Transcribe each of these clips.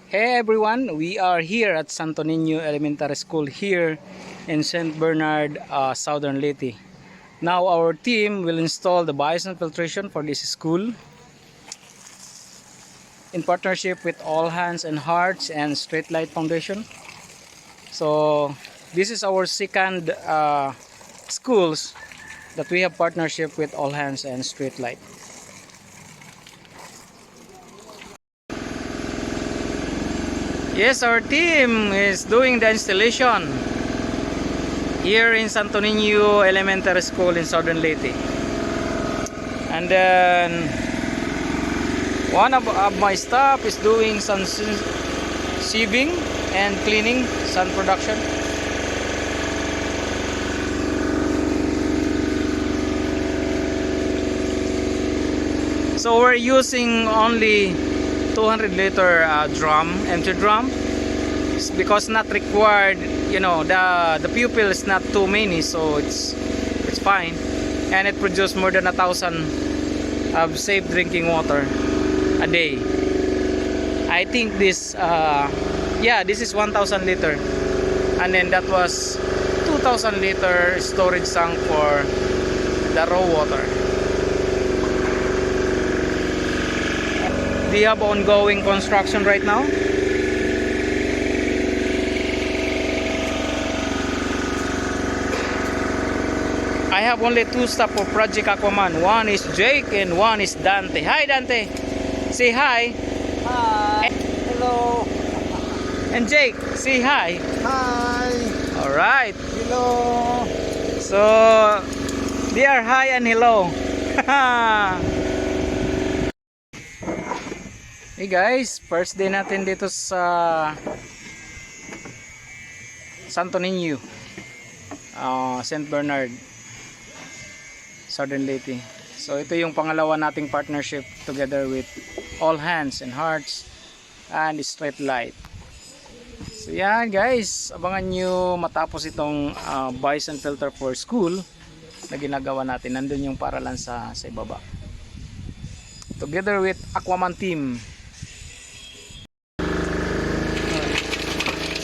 Hey everyone, we are here at Santo Niño Elementary School here in St. Bernard, Southern Leyte. Now our team will install the bison filtration for this school in partnership with All Hands and Hearts and Street Light Foundation. So this is our second schools that we have partnership with All Hands and Street Light. Yes, our team is doing the installation here in Santo Niño Elementary School in Southern Leyte. And then one of my staff is doing some sieving and cleaning, sun production. So we're using only 200 liter drum, empty drum, because not required, you know, the pupil is not too many, so it's fine, and it produces more than 1,000 of safe drinking water a day. I think this this is 1,000 liter, and then that was 2,000 liter storage tank for the raw water. We have ongoing construction right now. I have only two staff for Project Aquaman. One is Jake and one is Dante. Hi Dante. Say hi. Hi. Hello. And Jake, say hi. Hi. Alright. Hello. So they are hi and hello. Hey guys, first day natin dito sa Santo Niño, St. Bernard, Southern Leyte. So ito yung pangalawa nating partnership together with All Hands and Hearts and Street Light. So yan guys, abangan nyo matapos itong bison filter for school na ginagawa natin. Nandun yung paralan sa ibaba. Together with Aquaman team.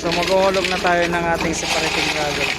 So maghuhulog na tayo ng ating separating gravel.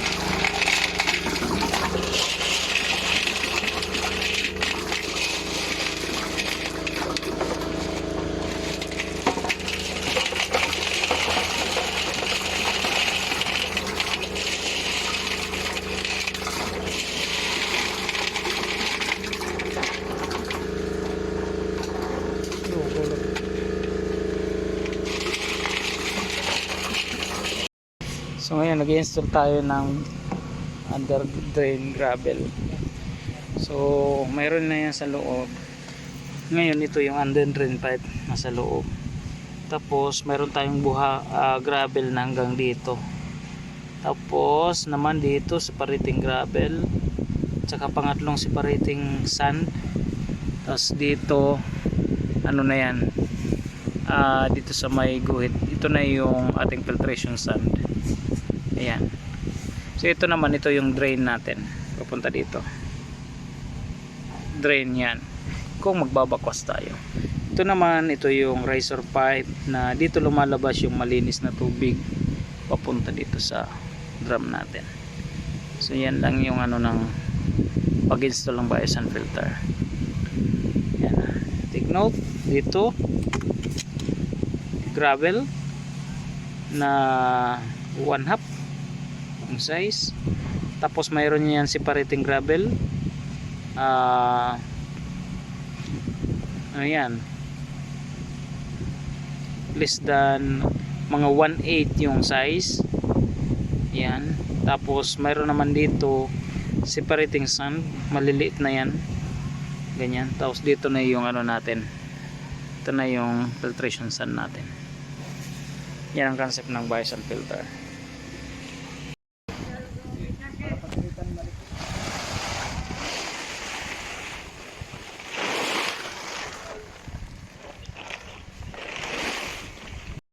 So ngayon nag-install tayo ng under drain gravel. So mayroon na yan sa loob. Ngayon ito yung under drain pipe nasa loob. Tapos mayroon tayong gravel na hanggang dito. Tapos naman dito separating gravel, tsaka pangatlong separating sand. Tapos dito ano na yan, dito sa may guhit, ito na yung ating filtration sand. Ayan. So ito naman, ito yung drain natin. Papunta dito. Drain yan. Kung magbabakwas tayo. Ito naman, ito yung riser pipe na dito lumalabas yung malinis na tubig papunta dito sa drum natin. So yan lang yung ano ng pag-install ng bison filter. Yan. Take note, dito gravel na 1/2 size, tapos mayroon yan separating gravel, ayan, less than mga 1/8 yung size yan. Tapos mayroon naman dito separating sand, maliliit na yan, ganyan. Tapos dito na yung ano natin, ito na yung filtration sand natin. Yan ang concept ng bison filter.